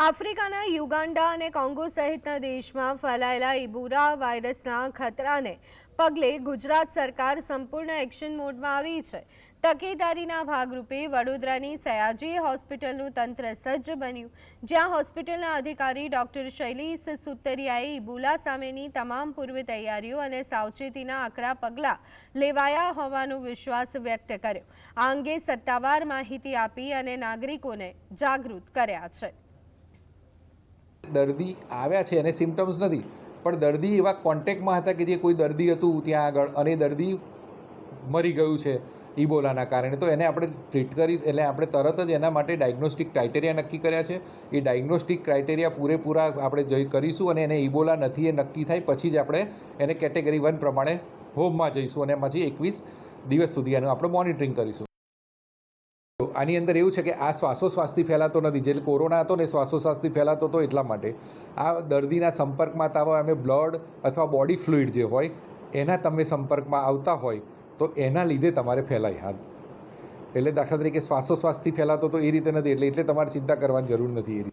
આફ્રિકાના યુગાન્ડા અને કોંગો સહિતના દેશમાં ફેલાયેલા ઇબોલા વાયરસના ખતરાને પગલે ગુજરાત સરકાર સંપૂર્ણ એક્શન મોડમાં આવી છે। તકેદારીના ભાગરૂપે વડોદરાની સયાજી હોસ્પિટલનું તંત્ર સજ્જ બન્યું, જ્યાં હોસ્પિટલના અધિકારી ડોક્ટર શૈલેષ સુતરિયાએ ઇબોલા સામેની તમામ પૂર્વ તૈયારીઓ અને સાવચેતીના આકરા પગલાં લેવાયા હોવાનો વિશ્વાસ વ્યક્ત કર્યો। આ અંગે સત્તાવાર માહિતી આપી અને નાગરિકોને જાગૃત કર્યા છે। દર્દી આવ્યા છે અને સિમ્ટમ્સ નથી, પણ દર્દી એવા કોન્ટેક્ટમાં હતા કે જે કોઈ દર્દી હતું ત્યાં આગળ અને દર્દી મરી ગયું છે ઇબોલાના કારણે, તો એને આપણે ટ્રીટ કરી એટલે આપણે તરત જ એના માટે ડાયગ્નોસ્ટિક ક્રાઇટેરિયા નક્કી કર્યા છે। એ ડાયગ્નોસ્ટિક ક્રાઇટેરિયા પૂરેપૂરા આપણે કરીશું અને એને ઇબોલા નથી એ નક્કી થાય પછી જ આપણે એને કેટેગરી 1 પ્રમાણે હોમમાં જઈશું અને પછી 21 દિવસ સુધી એનું આપણે મોનિટરિંગ કરીશું। આની અંદર એવું છે કે આ શ્વાસોશ્વાસથી ફેલાતો નથી, જે કોરોના હતો ને શ્વાસોશ્વાસથી ફેલાતો હતો, એટલા માટે આ દર્દીના સંપર્કમાં તાવ અમે બ્લડ અથવા બોડી ફ્લુઇડ જે હોય એના તમે સંપર્કમાં આવતા હોય તો એના લીધે તમારે ફેલાય હાથ। એટલે દાખલા તરીકે શ્વાસોશ્વાસથી ફેલાતો તો એ રીતે નથી, એટલે તમારે ચિંતા કરવાની જરૂર નથી એ રીતે।